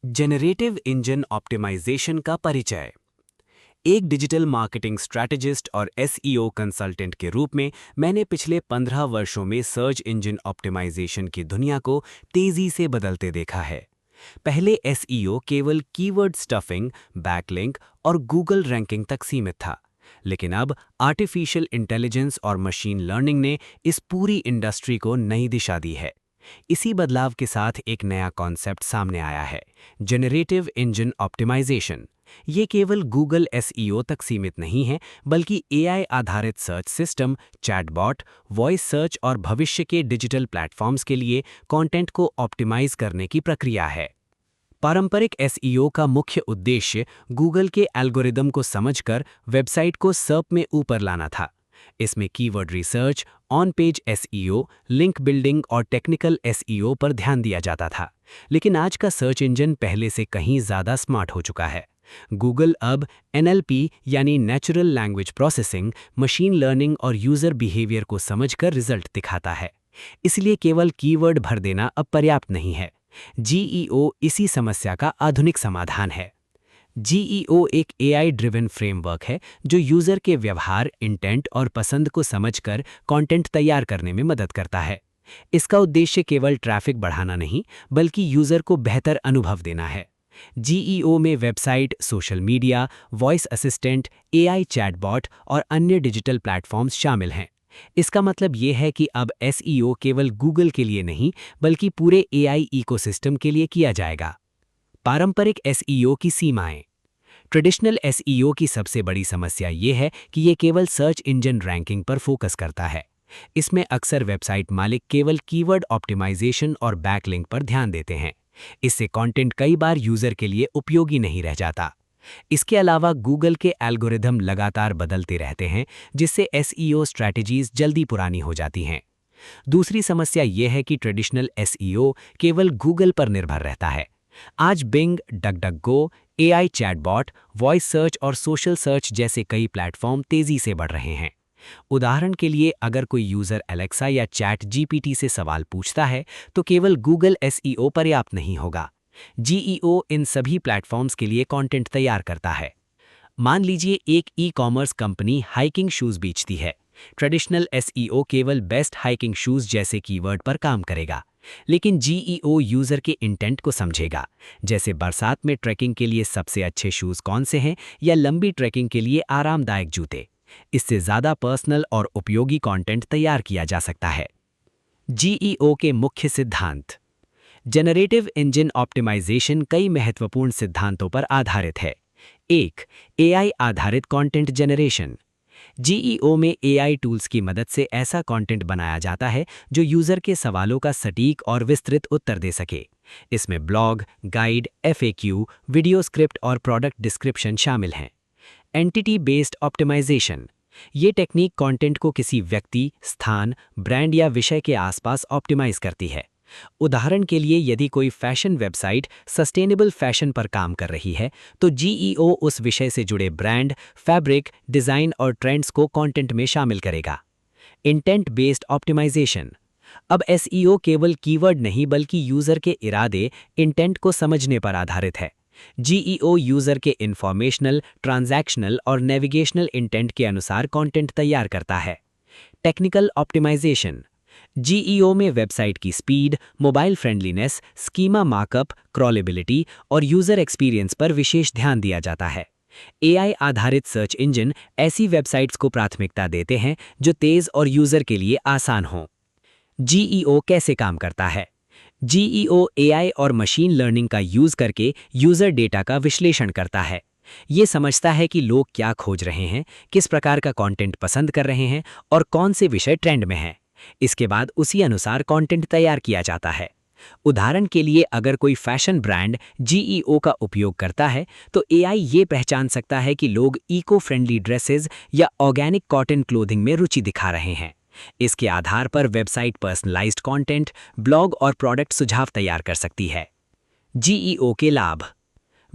Generative engine optimisation का परिचय। एक डिजिटल मार्केटिंग स्ट्रैटेजिस्ट और एसईओ कंसल्टेंट के रूप में मैंने पिछले 15 वर्षों में सर्च इंजन ऑप्टिमाइजेशन की दुनिया को तेजी से बदलते देखा है। पहले एसईओ केवल कीवर्ड स्टफिंग, बैकलिंक और गूगल रैंकिंग तक सीमित था, लेकिन अब आर्टिफिशियल इंटेलिजेंस और मशीन लर्निंग ने इस पूरी इंडस्ट्री को नई दिशा दी है। इसी बदलाव के साथ एक नया कॉन्सेप्ट सामने आया है, जेनरेटिव इंजन ऑप्टिमाइजेशन। ये केवल गूगल एसईओ तक सीमित नहीं है, बल्कि एआई आधारित search system, chatbot, voice search और भविष्य के डिजिटल प्लेटफॉर्म्स के लिए कंटेंट को ऑप्टिमाइज करने की प्रक्रिया है। पारंपरिक एसईओ का मुख्य उद्देश्य गूगल के एल्गोरिदम को समझकर वेबसाइट को सर्प में ऊपर लाना था। इसमें keyword research, on page SEO, link building और टेक्निकल एसईओ पर ध्यान दिया जाता था। लेकिन आज का सर्च इंजन पहले से कहीं ज़्यादा स्मार्ट हो चुका है। गूगल अब एनएलपी यानी natural language processing, machine learning और यूज़र बिहेवियर को समझकर रिजल्ट दिखाता है। इसलिए केवल कीवर्ड भर देना अब पर्याप्त नहीं है। जीईओ इसी समस्या का आधुनिक समाधान है। जीईओ एक एआई ड्रिवन फ्रेमवर्क है जो यूज़र के व्यवहार, इंटेंट और पसंद को समझकर कंटेंट तैयार करने में मदद करता है। इसका उद्देश्य केवल ट्रैफिक बढ़ाना नहीं, बल्कि यूज़र को बेहतर अनुभव देना है। जीईओ में website, social media, voice assistant, AI chatbot और अन्य डिजिटल प्लेटफॉर्म्स शामिल हैं। इसका मतलब ये है कि अब एसईओ केवल गूगल के लिए नहीं, बल्कि पूरे एआई इकोसिस्टम के लिए किया जाएगा। पारंपरिक एसईओ की सीमाएं। ट्रेडिशनल एसईओ की सबसे बड़ी समस्या ये है कि ये केवल सर्च इंजन रैंकिंग पर फोकस करता है। इसमें अक्सर वेबसाइट मालिक केवल कीवर्ड ऑप्टिमाइजेशन और बैकलिंक पर ध्यान देते हैं। इससे कंटेंट कई बार यूजर के लिए उपयोगी नहीं रह जाता। इसके अलावा गूगल के एल्गोरिदम लगातार बदलते रहते हैं, जिससे एसईओ स्ट्रैटेजीज जल्दी पुरानी हो जाती हैं। दूसरी समस्या ये है कि ट्रेडिशनल एसईओ केवल गूगल पर निर्भर रहता है। आज Bing, DuckDuckGo, AI chatbot, voice search और सोशल सर्च जैसे कई प्लेटफॉर्म तेजी से बढ़ रहे हैं। उदाहरण के लिए, अगर कोई यूजर एलेक्सा या चैट जीपीटी से सवाल पूछता है, तो केवल गूगल एसईओ पर्याप्त नहीं होगा। जीईओ इन सभी प्लेटफॉर्म्स के लिए कंटेंट तैयार करता है। मान लीजिए एक e commerce company hiking shoes बेचती है। ट्रेडिशनल एसईओ केवल बेस्ट हाइकिंग शूज जैसे कीवर्ड पर काम करेगा, लेकिन जीईओ यूजर के इंटेंट को समझेगा, जैसे बरसात में ट्रैकिंग के लिए सबसे अच्छे शूज कौन से हैं या लंबी ट्रैकिंग के लिए आरामदायक जूते। इससे ज़्यादा पर्सनल और उपयोगी कंटेंट तैयार किया जा सकता है। जीईओ के मुख्य सिद्धांत। जेनरेटिव इंजन ऑप्टिमाइजेशन कई महत्वपूर्ण सिद्धांतों पर आधारित है। 1. एआई आधारित कंटेंट जनरेशन। जीईओ में एआई टूल्स की मदद से ऐसा कंटेंट बनाया जाता है जो यूजर के सवालों का सटीक और विस्तृत उत्तर दे सके। इसमें blog, guide, FAQ, video script और प्रोडक्ट डिस्क्रिप्शन शामिल हैं। Entity based optimisation. ये टेक्निक कंटेंट को किसी व्यक्ति, स्थान, ब्रांड या विषय के आसपास ऑप्टिमाइज करती है। उदाहरण के लिए, यदि कोई फैशन वेबसाइट सस्टेनेबल फैशन पर काम कर रही है, तो जीईओ उस विषय से जुड़े ब्रांड, फैब्रिक, डिज़ाइन और ट्रेंड्स को कंटेंट में शामिल करेगा। Intent based optimisation. अब एसईओ केवल कीवर्ड नहीं, बल्कि यूज़र के इरादे, इंटेंट को समझने पर आधारित है। जीईओ यूज़र के इंफॉर्मेशनल, ट्रांजैक्शनल और नेविगेशनल इंटेंट के अनुसार कंटेंट तैयार करता है। Technical optimisation. जीईओ में वेबसाइट की speed, mobile friendliness, schema markup, crawlability और यूजर एक्सपीरियंस पर विशेष ध्यान दिया जाता है। एआई आधारित सर्च इंजन ऐसी वेबसाइट्स को प्राथमिकता देते हैं जो तेज और यूजर के लिए आसान हों। जीईओ कैसे काम करता है? जीईओ एआई और मशीन लर्निंग का यूज करके यूजर डेटा का विश्लेषण करता है। ये समझता है कि लोग क्या खोज रहे हैं, किस प्रकार का कंटेंट पसंद कर रहे हैं और कौन से विषय ट्रेंड में हैं। इसके बाद उसी अनुसार कंटेंट तैयार किया जाता है। उदाहरण के लिए, अगर कोई फैशन ब्रांड जीईओ का उपयोग करता है, तो एआई ये पहचान सकता है कि लोग इको फ्रेंडली ड्रेसेस या ऑर्गेनिक कॉटन क्लोथिंग में रुचि दिखा रहे हैं। इसके आधार पर वेबसाइट पर्सनलाइज्ड कंटेंट, ब्लॉग और प्रोडक्ट सुझाव तैयार कर सकती है। जीईओ के लाभ।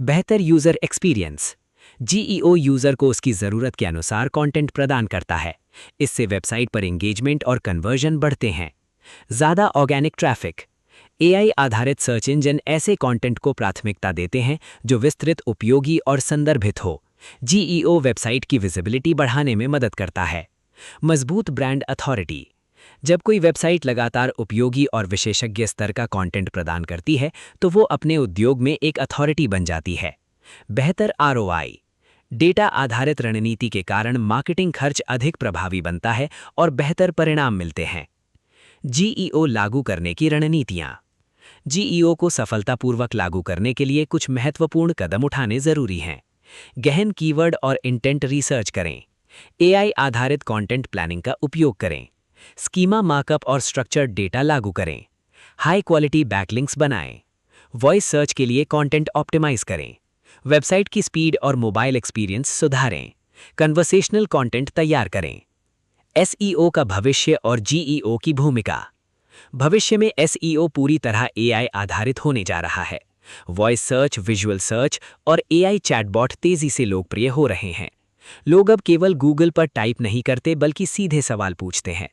बेहतर यूजर एक्सपीरियंस। जीईओ यूजर को उसकी ज़रूरत के अनुसार कंटेंट प्रदान करता है। इससे वेबसाइट पर एंगेजमेंट और कन्वर्जन बढ़ते हैं। ज़्यादा ऑर्गेनिक ट्रैफिक। एआई आधारित सर्च इंजन ऐसे कंटेंट को प्राथमिकता देते हैं जो विस्तृत, उपयोगी और संदर्भित हो। जीईओ वेबसाइट की विजिबिलिटी बढ़ाने में मदद करता है। मजबूत ब्रांड अथॉरिटी। जब कोई वेबसाइट लगातार उपयोगी और विशेषज्ञ स्तर का कंटेंट प्रदान करती है तो वो अपने उद्योग में एक अथॉरिटी बन जाती है। बेहतर आरओआई। डेटा आधारित रणनीति के कारण मार्केटिंग खर्च अधिक प्रभावी बनता है और बेहतर परिणाम मिलते हैं। जीईओ लागू करने की रणनीतियां। जीईओ को सफलतापूर्वक लागू करने के लिए कुछ महत्वपूर्ण कदम उठाने जरूरी हैं। गहन कीवर्ड और इंटेंट रिसर्च करें। एआई आधारित कंटेंट प्लानिंग का उपयोग करें। स्कीमा मार्कअप और स्ट्रक्चर्ड डेटा लागू करें। हाई क्वालिटी बैकलिंक्स बनाएं। वॉइस सर्च के लिए कंटेंट ऑप्टिमाइज करें। वेबसाइट की स्पीड और मोबाइल एक्सपीरियंस सुधारें। कन्वर्सेशनल कंटेंट तैयार करें। एसईओ का भविष्य और जीईओ की भूमिका। भविष्य में एसईओ पूरी तरह एआई आधारित होने जा रहा है। वॉइस सर्च, विजुअल सर्च और एआई चैटबॉट तेजी से लोकप्रिय हो रहे हैं। लोग अब केवल गूगल पर टाइप नहीं करते बल्कि सीधे सवाल पूछते हैं।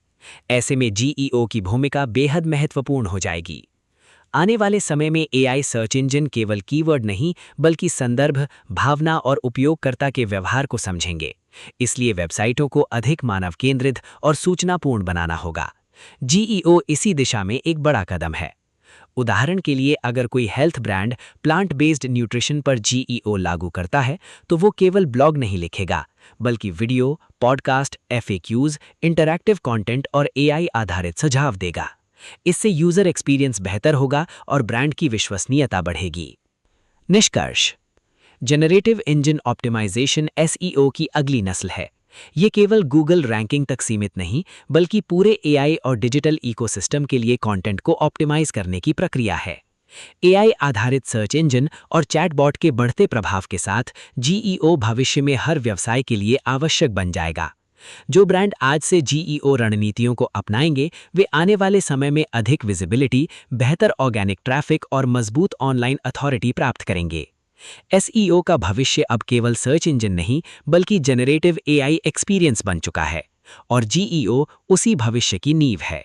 ऐसे में जीईओ की भूमिका बेहद महत्वपूर्ण हो जाएगी। आने वाले समय में एआई सर्च इंजन केवल कीवर्ड नहीं बल्कि संदर्भ, भावना और उपयोगकर्ता के व्यवहार को समझेंगे। इसलिए वेबसाइटों को अधिक मानव केंद्रित और सूचनापूर्ण बनाना होगा। जीईओ इसी दिशा में एक बड़ा कदम है। उदाहरण के लिए, अगर कोई health brand plant based nutrition पर जीईओ लागू करता है तो वो केवल ब्लॉग नहीं लिखेगा बल्कि video, podcast, FAQs, interactive content और एआई आधारित सुझाव देगा। इससे यूजर एक्सपीरियंस बेहतर होगा और ब्रांड की विश्वसनीयता बढ़ेगी। निष्कर्ष। जनरेटिव इंजन ऑप्टिमाइजेशन एसईओ की अगली नस्ल है। ये केवल गूगल रैंकिंग तक सीमित नहीं बल्कि पूरे एआई और डिजिटल इकोसिस्टम के लिए कंटेंट को ऑप्टिमाइज करने की प्रक्रिया है। एआई आधारित सर्च इंजन और चैटबॉट के बढ़ते प्रभाव के साथ जीईओ भविष्य में हर व्यवसाय के लिए आवश्यक बन जाएगा। जो ब्रांड आज से जीईओ रणनीतियों को अपनाएंगे वे आने वाले समय में अधिक विजिबिलिटी, बेहतर ऑर्गेनिक ट्रैफिक और मजबूत ऑनलाइन अथॉरिटी प्राप्त करेंगे। एसईओ का भविष्य अब केवल सर्च इंजन नहीं बल्कि जनरेटिव एआई एक्सपीरियंस बन चुका है और जीईओ उसी भविष्य की नींव है।